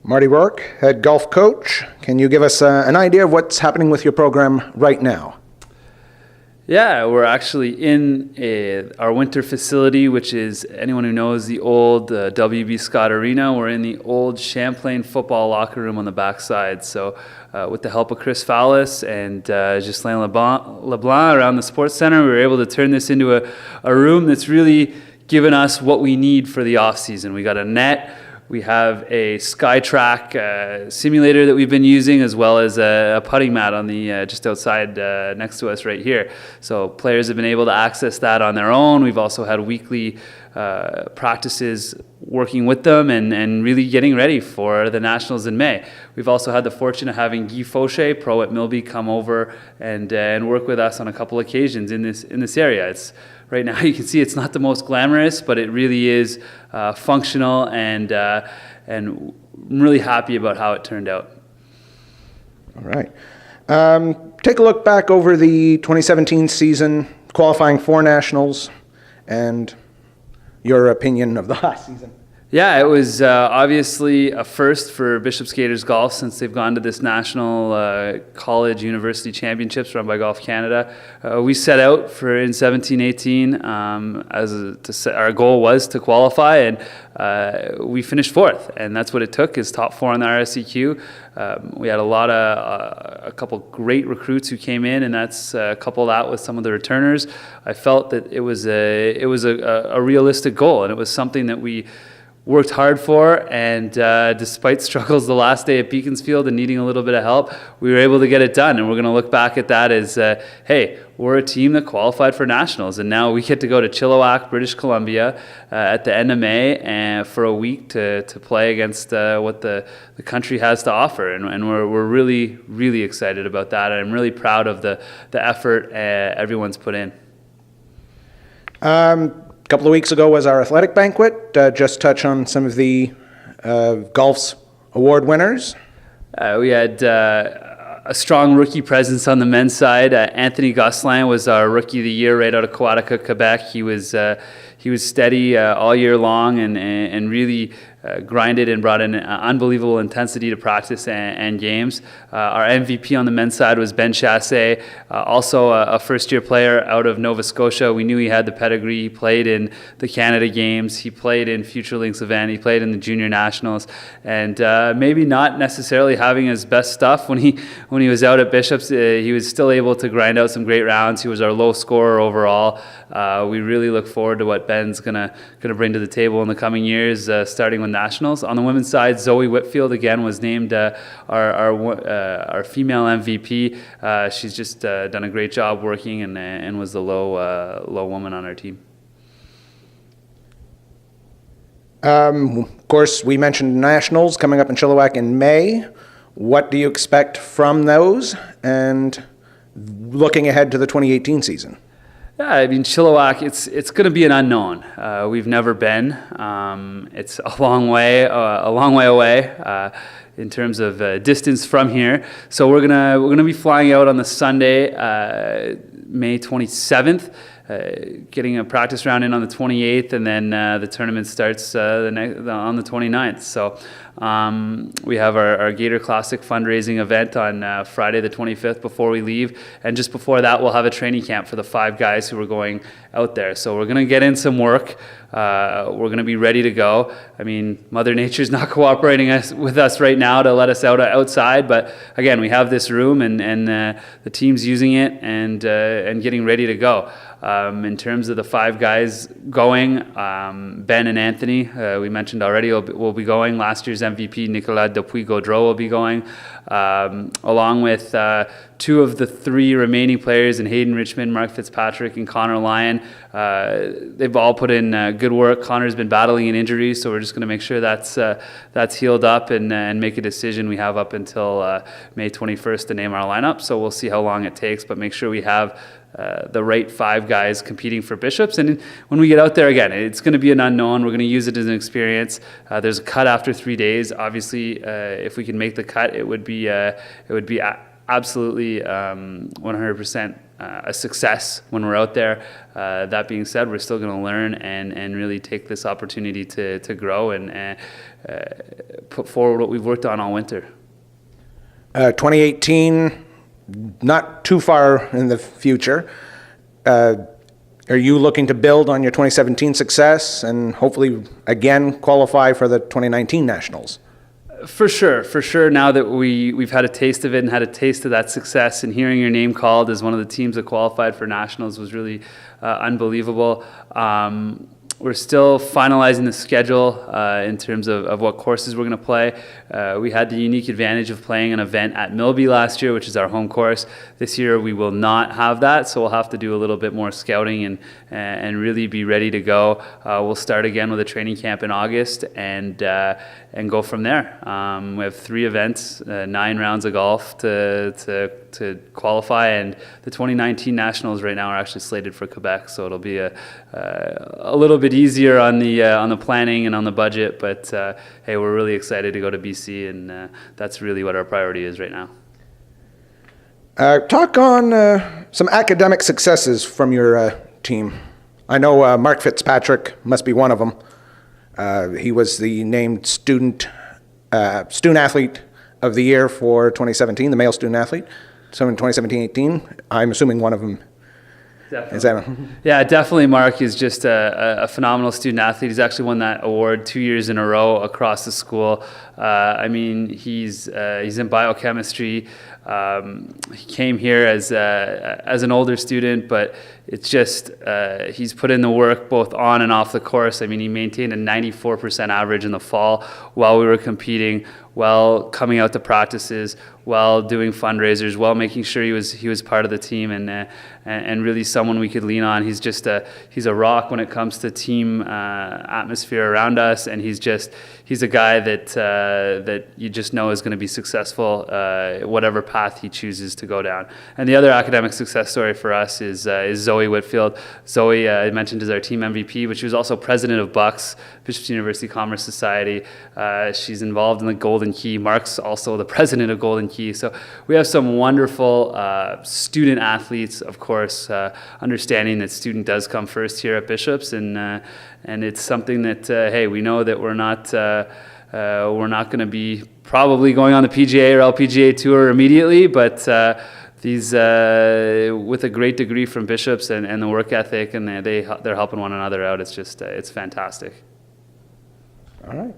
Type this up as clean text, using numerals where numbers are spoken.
Marty Rourke, head golf coach. Can you give us an idea of what's happening with your program right now? Yeah, we're actually in our winter facility, which is, anyone who knows the old W.B. Scott Arena, we're in the old Champlain football locker room on the backside. So with the help of Chris Fallis and Ghislain LeBlanc around the Sports Center, we were able to turn this into a room that's really given us what we need for the off-season. We got a net. We have a SkyTrack simulator that we've been using, as well as a putting mat on the just outside next to us right here. So players have been able to access that on their own. We've also had weekly practices working with them and really getting ready for the Nationals in May. We've also had the fortune of having Guy Fauché, pro at Milby, come over and work with us on a couple occasions in this area. Right now you can see it's not the most glamorous, but it really is functional, and I'm really happy about how it turned out. All right. Take a look back over the 2017 season, qualifying for Nationals, and your opinion of the last season. Yeah, it was obviously a first for Bishop Skaters Golf since they've gone to this national college university championships run by Golf Canada. We set out for in 17-18 our goal was to qualify, and we finished fourth, and that's what it took, is top four on the RSEQ. We had a couple great recruits who came in, and that's coupled that with some of the returners. I felt that it was a realistic goal, and it was something that we worked hard for, and despite struggles the last day at Beaconsfield and needing a little bit of help, we were able to get it done. And we're going to look back at that as, hey, we're a team that qualified for Nationals, and now we get to go to Chilliwack, British Columbia at the end of May and for a week to play against what the country has to offer. And we're really, really excited about that, and I'm really proud of the effort everyone's put in. A couple of weeks ago was our athletic banquet. Just touch on some of the golf's award winners. We had a strong rookie presence on the men's side. Anthony Gosselin was our Rookie of the Year right out of Quaticook, Quebec. He was steady all year long and really grinded and brought in unbelievable intensity to practice and games. Our MVP on the men's side was Ben Chassé, also a first-year player out of Nova Scotia. We knew he had the pedigree. He played in the Canada Games. He played in Future Links event. He played in the Junior Nationals, and maybe not necessarily having his best stuff when he was out at Bishops. He was still able to grind out some great rounds. He was our low scorer overall. We really look forward to what Ben's gonna bring to the table in the coming years, starting with Nationals. On the women's side, Zoe Whitfield again was named our female MVP. She's just done a great job working and was the low woman on our team. Of course, we mentioned Nationals coming up in Chilliwack in May. What do you expect from those, and looking ahead to the 2018 season? Yeah, I mean, Chilliwack, it's going to be an unknown. We've never been. It's a long way away in terms of distance from here. So we're gonna be flying out on the Sunday, May 27th. Getting a practice round in on the 28th, and then the tournament starts on the 29th. So we have our Gator Classic fundraising event on Friday the 25th before we leave, and just before that we'll have a training camp for the 5 guys who are going out there. So we're going to get in some work. We're going to be ready to go. I mean, Mother Nature's not cooperating with us right now to let us outside, but again, we have this room, and the team's using it and getting ready to go. In terms of the 5 guys going, Ben and Anthony, we mentioned already, will be going. Last year's MVP, Nicolas Dupuis-Gaudreau, will be going, along with 2 of the 3 remaining players in Hayden Richmond, Mark Fitzpatrick, and Connor Lyon. They've all put in good work. Connor's been battling an injury, so we're just going to make sure that's healed up and make a decision. We have up until May 21st to name our lineup, so we'll see how long it takes, but make sure we have the right 5 guys competing for Bishops. And when we get out there, again, it's going to be an unknown. We're going to use it as an experience. There's a cut after 3 days. Obviously, if we can make the cut, it would be absolutely 100% a success when we're out there. That being said, we're still going to learn and really take this opportunity to grow and put forward what we've worked on all winter. 2018, not too far in the future. Are you looking to build on your 2017 success and hopefully again qualify for the 2019 Nationals? For sure. Now that we've had a taste of it and had a taste of that success, and hearing your name called as one of the teams that qualified for Nationals was really unbelievable. We're still finalizing the schedule in terms of what courses we're going to play. We had the unique advantage of playing an event at Milby last year, which is our home course. This year we will not have that, so we'll have to do a little bit more scouting and really be ready to go. We'll start again with a training camp in August and go from there. We have 3 events, 9 rounds of golf to qualify, and the 2019 Nationals right now are actually slated for Quebec, so it'll be a little bit easier on the planning and on the budget, but hey, we're really excited to go to BC, and that's really what our priority is right now. Talk on some academic successes from your team. I know Mark Fitzpatrick must be one of them. He was the named student athlete of the year for 2017, the male student athlete. So in 2017-18, I'm assuming one of them. Definitely. Is that Yeah, definitely. Mark is just a phenomenal student athlete. He's actually won that award 2 years in a row across the school. I mean, he's in biochemistry. He came here as an older student, but it's just he's put in the work both on and off the course. I mean, he maintained a 94% average in the fall while we were competing, while coming out to practices, while doing fundraisers, while making sure he was part of the team and really someone we could lean on. He's just he's a rock when it comes to team atmosphere around us, and he's a guy that you just know is going to be successful whatever path he chooses to go down. And the other academic success story for us is Zoe Whitfield. Zoe, I mentioned, is our team MVP, but she was also president of Bucks, Bishop's University Commerce Society. She's involved in the Golden Key. Mark's also the president of Golden Key. So we have some wonderful student athletes, of course, understanding that student does come first here at Bishop's, and it's something that, hey, we know that we're not going to be probably going on the PGA or LPGA tour immediately, but these with a great degree from Bishop's and the work ethic, and they're helping one another out. It's just it's fantastic. all right?